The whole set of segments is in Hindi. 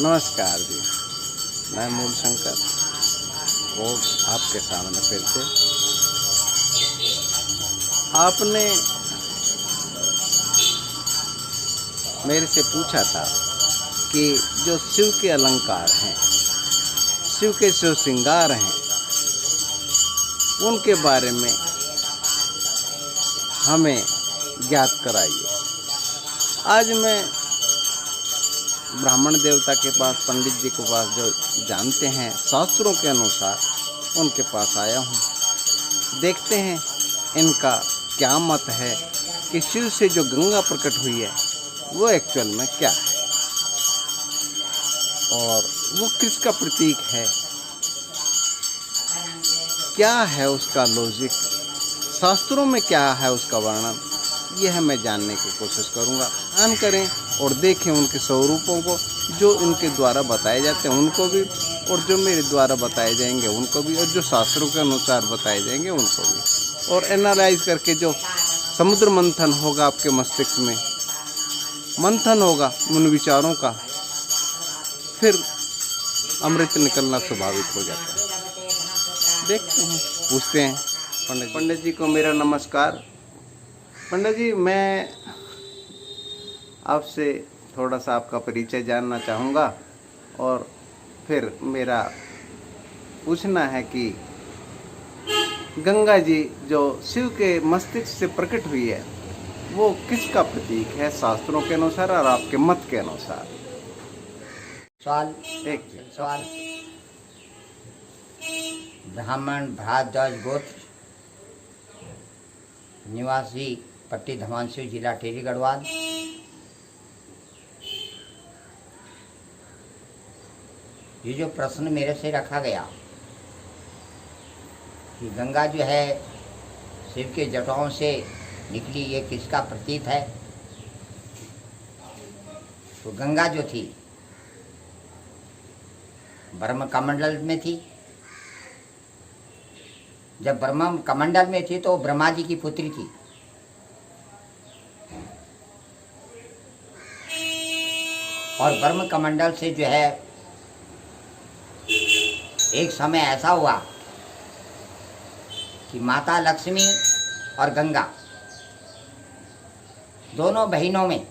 नमस्कार जी, मैं मूल शंकर और आपके सामने फिर से। आपने मेरे से पूछा था कि जो शिव के अलंकार हैं, शिव के जो श्रृंगार हैं, उनके बारे में हमें ज्ञात कराइए। आज मैं ब्राह्मण देवता के पास, पंडित जी के पास, जो जानते हैं शास्त्रों के अनुसार, उनके पास आया हूँ। देखते हैं इनका क्या मत है कि शिव से जो गंगा प्रकट हुई है वो एक्चुअल में क्या है और वो किसका प्रतीक है, क्या है उसका लॉजिक, शास्त्रों में क्या है उसका वर्णन, यह मैं जानने की कोशिश करूँगा। ध्यान करें और देखें उनके स्वरूपों को, जो इनके द्वारा बताए जाते हैं उनको भी, और जो मेरे द्वारा बताए जाएंगे उनको भी, और जो शास्त्रों के अनुसार बताए जाएंगे उनको भी। और एनालाइज करके जो समुद्र मंथन होगा आपके मस्तिष्क में, मंथन होगा उन विचारों का, फिर अमृत निकलना स्वाभाविक हो जाता है। देखते हैं, पूछते हैं पंडित जी को। मेरा नमस्कार। पंडित जी, मैं आपसे थोड़ा सा आपका परिचय जानना चाहूँगा और फिर मेरा पूछना है कि गंगा जी जो शिव के मस्तिष्क से प्रकट हुई है वो किसका प्रतीक है शास्त्रों के अनुसार और आपके मत के अनुसार? एक सवाल। ब्राह्मण भारद्वाज गोत्र, निवासी पट्टी धमानसू, जिला टिहरी गढ़वाल। ये जो प्रश्न मेरे से रखा गया कि गंगा जो है शिव के जटाओं से निकली, ये किसका प्रतीक है? तो गंगा जो थी ब्रह्म कमंडल में थी। जब ब्रह्म कमंडल में थी तो ब्रह्मा जी की पुत्री थी। और ब्रह्म कमंडल से जो है एक समय ऐसा हुआ कि माता लक्ष्मी और गंगा दोनों बहनों में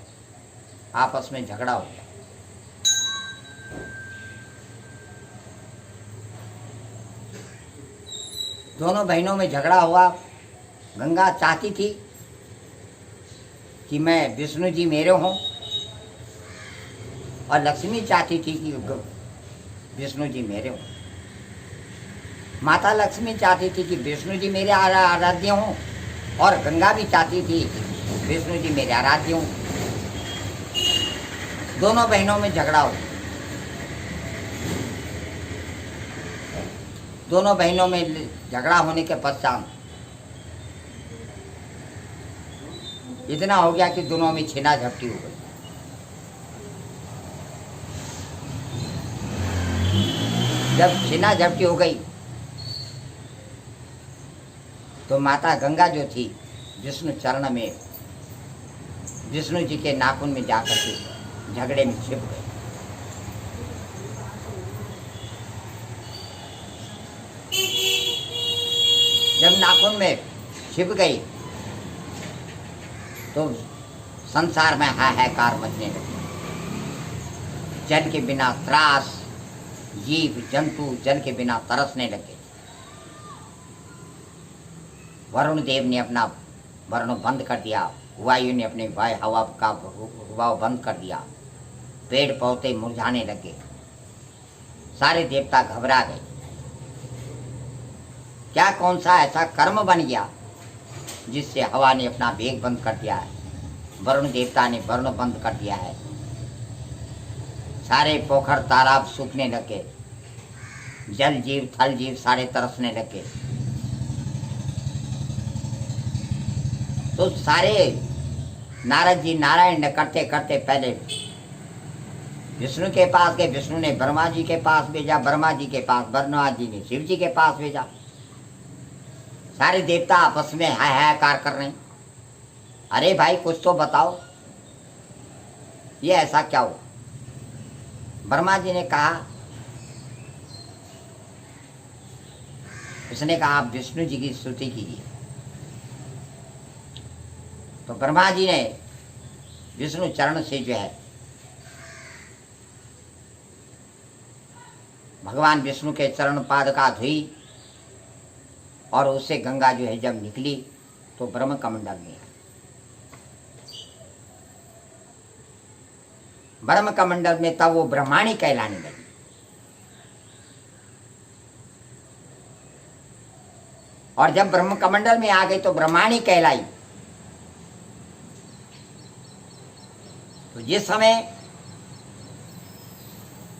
आपस में झगड़ा हो गया। दोनों बहनों में झगड़ा हुआ। गंगा चाहती थी कि मैं विष्णु जी मेरे हों, और लक्ष्मी चाहती थी कि विष्णु जी मेरे हों। माता लक्ष्मी चाहती थी कि विष्णु जी मेरे आराध्य हों, और गंगा भी चाहती थी कि विष्णु जी मेरे आराध्य हों। दोनों बहनों में झगड़ा हो। दोनों बहनों में झगड़ा होने के पश्चात इतना हो गया कि दोनों में छीना झपटी हो गई। जब छीना झपटी हो गई तो माता गंगा जो थी विष्णु चरण में, विष्णु जी के नाखून में जाकर के झगड़े में छिप गई। जब नाखून में छिप गई तो संसार में हाहाकार मचने लगी। जल के बिना त्रास, जीव जंतु जल के बिना तरसने लगे। वरुण देव ने अपना वर्ण बंद कर दिया, वायु ने अपने वायु हवा का हवा बंद कर दिया, पेड़ पौधे मुरझाने लगे, सारे देवता घबरा गए। क्या कौन सा ऐसा कर्म बन गया जिससे हवा ने अपना वेग बंद कर दिया है, वरुण देवता ने वर्ण बंद कर दिया है, सारे पोखर तालाब सूखने लगे, जल जीव थल जीव सारे तरसने लगे। तो सारे नारद जी नारायण करते करते पहले विष्णु के पास गए। विष्णु ने ब्रह्मा जी के पास भेजा, ब्रह्मा जी के पास ब्रह्मा जी ने शिव जी के पास भेजा। सारे देवता आपस में हाय हायकार कर रहे हैं। अरे भाई कुछ तो बताओ, ये ऐसा क्या हुआ? ब्रह्मा जी ने कहा, उसने कहा आप विष्णु जी की स्तुति कीजिए। तो ब्रह्मा जी ने विष्णु चरण से जो है भगवान विष्णु के चरण पाद का धुई, और उससे गंगा जो है जब निकली तो ब्रह्म कमंडल में, ब्रह्म कमंडल में तब वो ब्रह्माणी कहलाने लगी। और जब ब्रह्म कमंडल में आ गई तो ब्रह्माणी कहलाई। तो जिस समय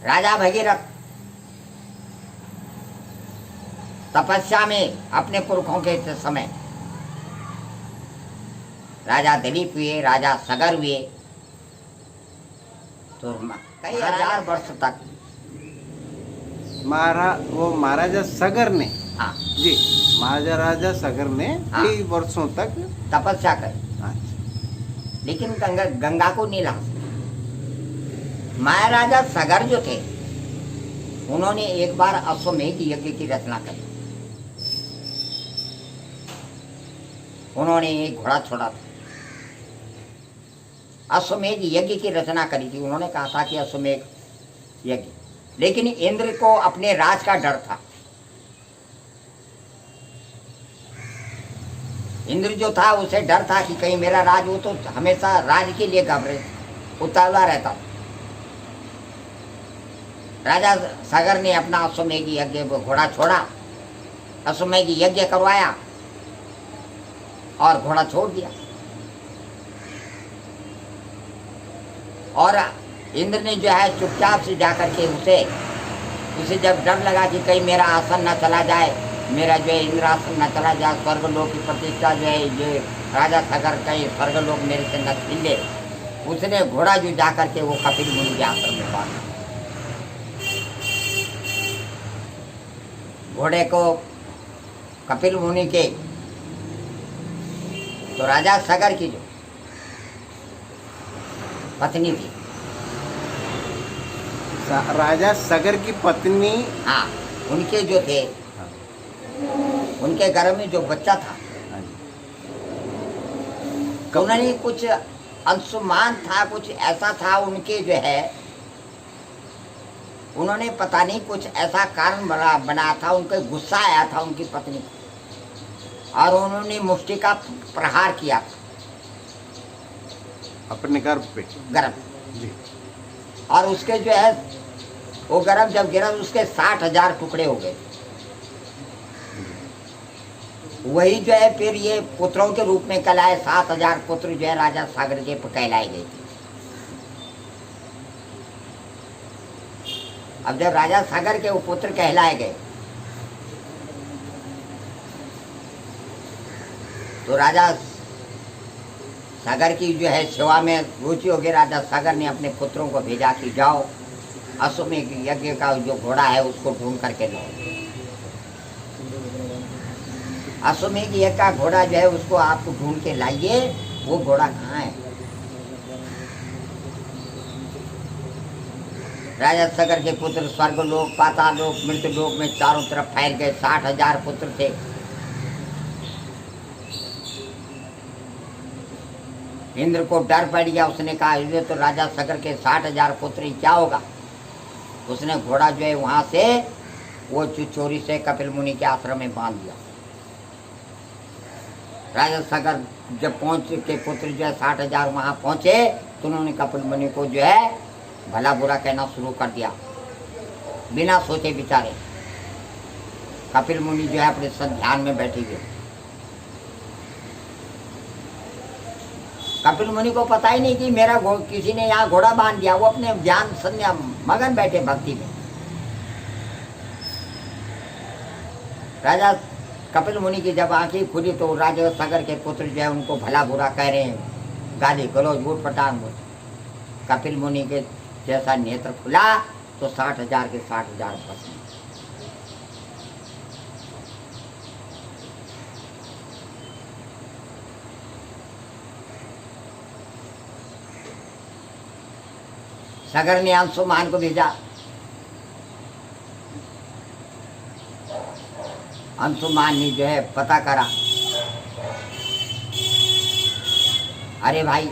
राजा भगीरथ तपस्या में अपने पुरखों के समय राजा दिलीप हुए, राजा सगर हुए, तो कई हजार वर्ष तक वो महाराजा सगर ने, हाँ जी, महाराजा सगर ने हाँ। कई वर्षों तक तपस्या करी, अच्छा, लेकिन गंगा को नहीं ला सके। महाराजा सगर जो थे उन्होंने एक बार अश्वमेध यज्ञ की रचना करी। उन्होंने एक घोड़ा छोड़ा था, अश्वमेध यज्ञ की रचना करी थी। उन्होंने कहा था कि अश्वमेध यज्ञ, लेकिन इंद्र को अपने राज का डर था। इंद्र जो था उसे डर था कि कहीं मेरा राज, वो तो हमेशा राज के लिए घबरे उतावला रहता। राजा सागर ने अपना अश्वमेध यज्ञ घोड़ा छोड़ा, अश्वमेध यज्ञ करवाया और घोड़ा छोड़ दिया। और इंद्र ने जो है चुपचाप से जाकर के उसे जब डर लगा कि कहीं मेरा आसन न चला जाए, मेरा जो है इंद्रासन न चला जाए, स्वर्गलोक की प्रतिष्ठा जो है ये राजा सागर कहीं स्वर्गलोक मेरे से न छीन ले, उसने घोड़ा जो जाकर के वो कपिल मुनि के आश्रम में बांधा। घोड़े को कपिल मुनि के, तो राजा सागर की जो पत्नी थी, राजा सगर की पत्नी, हाँ, उनके जो थे, उनके घर में जो बच्चा था, उन्होंने कुछ अंशुमान था, कुछ ऐसा था उनके जो है, उन्होंने पता नहीं कुछ ऐसा कारण बना था, उनको गुस्सा आया था उनकी पत्नी को, और उन्होंने मुष्टि का प्रहार किया अपने गर्भ पे, गर्भ, जी, और उसके जो है वो गर्भ जब गिरा उसके 60,000 टुकड़े हो गए। वही जो है फिर ये पुत्रों के रूप में कहलाए, 7,000 पुत्र जो है राजा सागर के कहलाए गए थे। अब जब राजा सागर के वो पुत्र कहलाए गए तो राजा सागर की जो है सेवा में रुचि हो गई। राजा सागर ने अपने पुत्रों को भेजा कि जाओ अश्वमेध यज्ञ का जो घोड़ा है उसको ढूंढ करके लाओ। अश्वमेध यज्ञ का घोड़ा जो है उसको आपको ढूंढ के लाइए। वो घोड़ा कहाँ है? राजा सागर के पुत्र स्वर्गलोक, पातालोक, मृत्युलोक में चारों तरफ फैल गए। 60,000 पुत्र थे। इंद्र को डर पड़ गया। उसने कहा ये तो राजा सागर के 60,000 पुत्र ही, क्या होगा? उसने घोड़ा जो है वहां से वो चोरी से कपिल मुनि के आश्रम में बांध दिया। राजा सागर जब पहुंच के पुत्र जो है 60,000 वहां पहुंचे तो उन्होंने कपिल मुनि को जो है भला बुरा कहना शुरू कर दिया बिना सोचे विचारे। कपिल मुनि जो है अपने ध्यान में बैठे हुए। कपिल मुनि को पता ही नहीं कि मेरा किसी ने यहाँ घोड़ा बांध दिया। वो अपने ध्यान संध्या मगन बैठे भक्ति में। राजा कपिल मुनि की जब आंखें खुली तो राजा सागर के पुत्र जो है उनको भला बुरा कह रहे हैं, गाली गलौज वोट पटांग। कपिल मुनि के जैसा नेत्र खुला तो 60,000 के 60,000 बस। सागर ने अंशुमान को भेजा। अंशुमान ने जो है पता करा, अरे भाई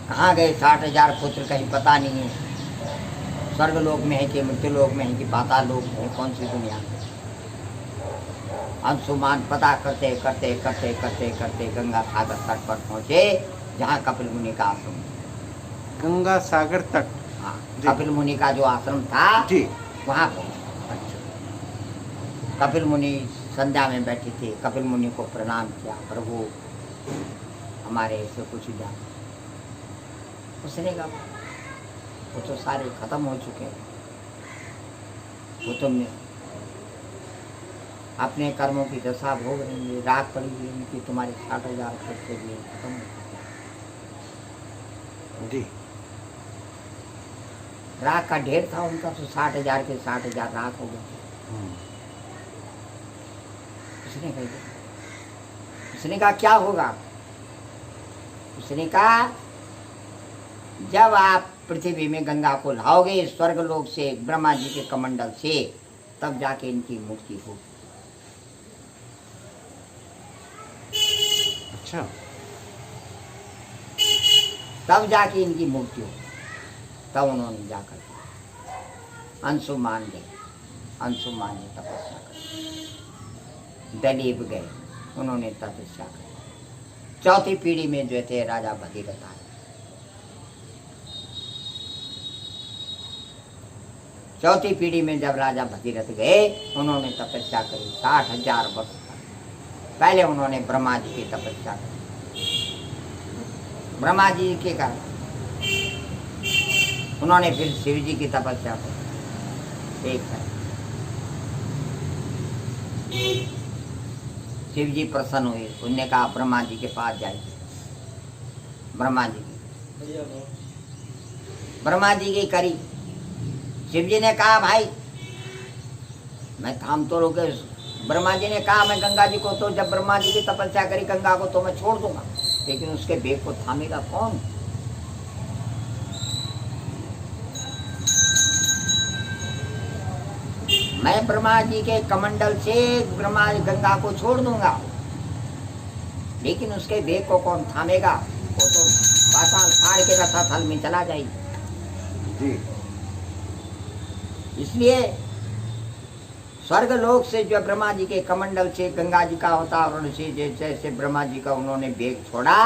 कहाँ गए 60,000 पुत्र, कहीं पता नहीं है, स्वर्ग लोक में है कि मृत्यु लोक में है कि पाताल लोक में है, कौन सी दुनिया में। अंशुमान पता करते करते करते करते करते गंगा सागर तट पर पहुँचे, जहाँ कपिल मुनि का आश्रम। गंगा सागर तट। हाँ, जी। कपिल मुनि का जो आश्रम था जी। वहाँ पहुँचे। अच्छा। कपिल मुनि संध्या में बैठे थे। कपिल मुनि को प्रणाम किया, प्रभु हमारे ऐसे कुछ जान। उसने कहा वो तो सारे खत्म हो चुके हैं, वो तुमने अपने कर्मों की दशा भोग रही है, राख पड़ी हुई उनकी, तुम्हारे 60,000 खर्च के लिए खत्म हो चुके हैं। जी। राख का ढेर था उनका, तो 60,000 के 60,000 राख हो गए। उसने कहा क्या होगा? उसने कहा जब आप पृथ्वी में गंगा को लाओगे स्वर्ग लोक से, ब्रह्मा जी के कमंडल से, तब जाके इनकी मुक्ति होगी। अच्छा। तब जाके इनकी मुक्ति होगी। तब उन्होंने जाकर अंशुमान गए, अंशुमान ने तपस्या कर, दलीप गए, उन्होंने तपस्या कर। चौथी पीढ़ी में जो थे राजा भगीरथ आए। चौथी पीढ़ी में जब राजा भगीरथ गए, उन्होंने तपस्या करी 60,000 वर्ष तक। पहले उन्होंने ब्रह्मा जी की तपस्या करी, ब्रह्मा जी के कारण उन्होंने फिर शिव जी की तपस्या करी। एक है शिव जी प्रसन्न हुए, उन्होंने कहा ब्रह्मा जी के पास जाइए। ब्रह्मा जी की करी। शिव जी ने कहा भाई मैं काम तो रोके। ब्रह्मा जी ने कहा मैं गंगा जी को, तो जब ब्रह्मा जी की तपस्या करी गंगा को, तो मैं छोड़ दूंगा, लेकिन उसके बेग को थामेगा कौन? मैं ब्रह्मा जी के कमंडल से ब्रह्मा गंगा को छोड़ दूंगा, लेकिन उसके बेग को कौन थामेगा? वो तो पाताल फाड़ के रसातल में चला जाएगी। जी। इसलिए स्वर्ग लोक से जो ब्रह्मा जी के कमंडल से गंगा जी का अवतारण से जैसे ब्रह्मा जी का उन्होंने बेग छोड़ा,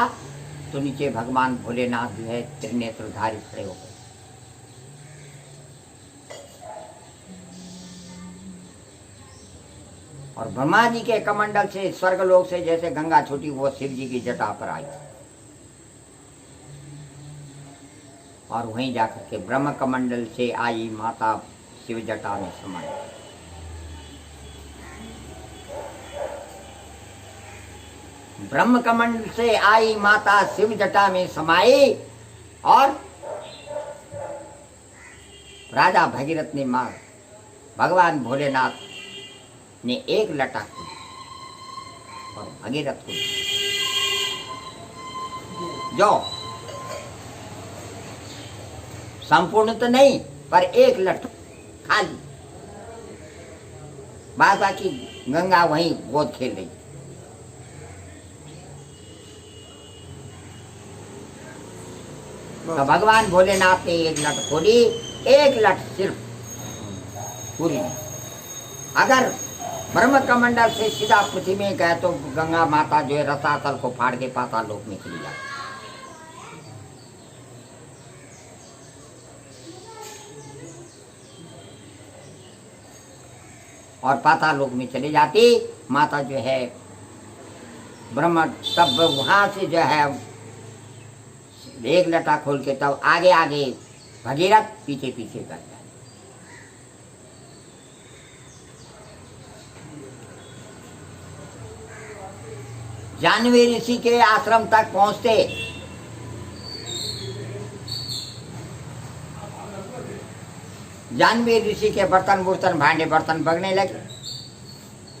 तो नीचे भगवान भोलेनाथ जो है त्रिनेत्रधारी खड़े हो गए। और ब्रह्मा जी के कमंडल से स्वर्ग लोक से जैसे गंगा छूटी, वो शिव जी की जटा पर आई, और वहीं जाकर के ब्रह्म कमंडल से आई माता शिव जटा में समाई। ब्रह्म कमंडल से आई माता शिव जटा में समाई, और राजा भगीरथ ने मार भगवान भोलेनाथ ने एक लटा खोली और भगीरथ को जो संपूर्ण तो नहीं पर एक लट खाली, बाकी गंगा वहीं गोद खेल रही। तो भगवान भोलेनाथ ने एक लट खोली, एक लट सिर्फ पूरी नहीं। अगर ब्रह्म कमंडल से सीधा पृथ्वी में गए तो गंगा माता जो है रसातल को फाड़ के पाताल लोक में चली जाती। और पाताल लोक में चली जाती माता जो है ब्रह्म, तब वहां से जो है एक लटा खोल के तब आगे आगे भगीरथ पीछे पीछे कर जाए। जानवी ऋषि के आश्रम तक पहुंचते जानवी ऋषि के बर्तन बुर्तन भांडे बर्तन बगने लगे।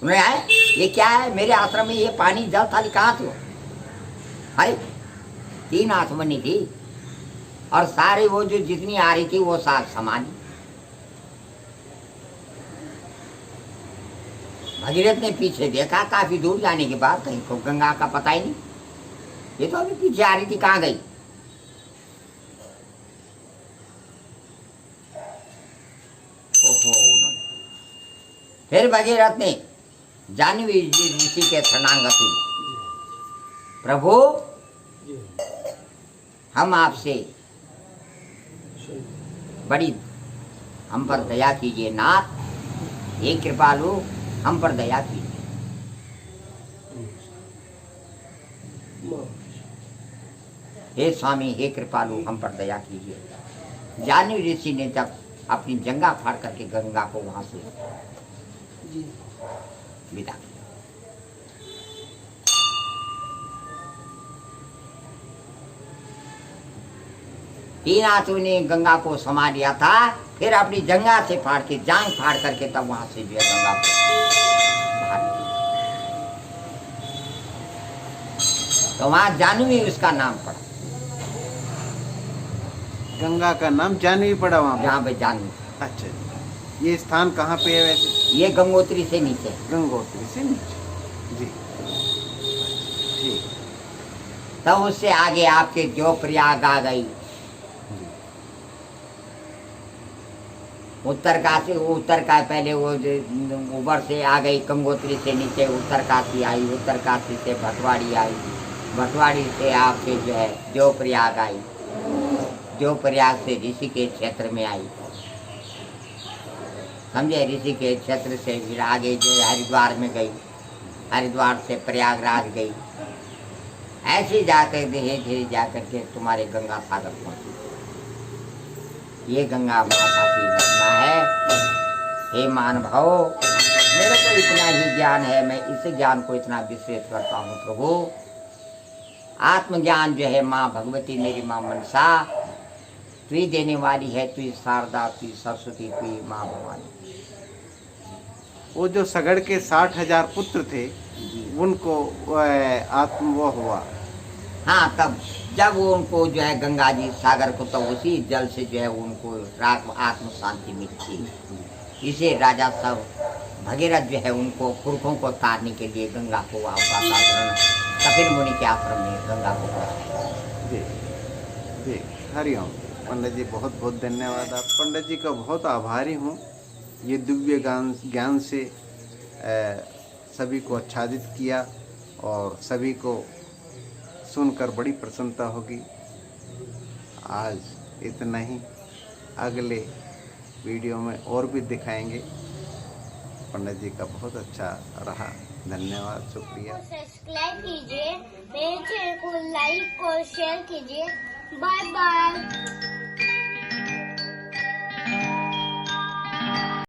उन्हें आए ये क्या है, मेरे आश्रम में ये पानी जल थाली कहाँ थी? अरे 3 आत्मनी थी, और सारी वो जो जितनी आ रही थी वो साग समाधि। भगीरथ ने पीछे देखा, काफी दूर जाने के बाद कहीं को गंगा का पता ही नहीं, ये तो अभी पीछे आ रही थी, कहाँ गई? ओहो, उन्होंने फिर भगीरथ ने जाह्नवी ऋषि के शरणागत हुई, प्रभु हम आपसे बड़ी, हम पर दया कीजिए नाथ, हे कृपालु हम पर दया कीजिए। हे स्वामी, हे कृपालु हम पर दया कीजिए। जाह्नवी ऋषि ने जब अपनी जंगा फाड़ करके गंगा को वहां से विदा किया। तीन हाथों ने गंगा को समा लिया था, फिर अपनी जंगा से फाड़ के, जांग फाड़ करके तब वहां से जो है गंगा को बाहर निकाला। तो वहां जाह्नवी उसका नाम पड़ा, गंगा का नाम जाह्नवी पड़ा वहाँ जहाँ पे जाह्नवी। अच्छा जी। ये स्थान कहाँ पे है वैसे? ये गंगोत्री से नीचे। गंगोत्री से नीचे जी। ठीक। तब उससे आगे आपके जो प्रयाग आ गई, उत्तरकाशी, उत्तर का पहले वो ऊपर से आ गई, गंगोत्री से नीचे उत्तरकाशी आई, उत्तरकाशी से भटवाड़ी आई, भटवाड़ी से आपके जो है जो प्रयाग आई, जो प्रयाग से ऋषिकेश क्षेत्र में आई, समझे? ऋषिकेश क्षेत्र से फिर आगे जो हरिद्वार में गई, हरिद्वार से प्रयागराज गई, ऐसे जाकर धीरे धीरे जाकर के तुम्हारे गंगा सागर पहुंची। ये गंगा माता की महिमा है। हे मानव, मेरे को इतना ही ज्ञान है, मैं इस ज्ञान को इतना विस्तृत करता हूँ प्रभु। आत्मज्ञान जो है माँ भगवती, मेरी माँ मनसा, तू ही देने वाली है, तू ही शारदा, तू ही सरस्वती, तू ही माँ भवानी। वो जो सगड़ के 60,000 पुत्र थे, उनको आत्म वो हुआ। हाँ, तब जब वो उनको जो है गंगा जी सागर को, तब उसी जल से जो है उनको आत्म शांति मिलती। इसे राजा सब भगीरथ जो है उनको पुरखों को तारने के लिए गंगा को वापस कपिल मुनि के आश्रम में गंगा को पहुंचाया। जी जी, हरिओम। पंडित जी बहुत बहुत धन्यवाद। आप पंडित जी का बहुत आभारी हूँ। ये दिव्य ज्ञान से सभी को आच्छादित किया और सभी को सुनकर बड़ी प्रसन्नता होगी। आज इतना ही, अगले वीडियो में और भी दिखाएंगे। पंडित जी का बहुत अच्छा रहा, धन्यवाद, शुक्रिया। सब्सक्राइब कीजिए, मेरे चैनल को लाइक और शेयर कीजिए। Bye bye.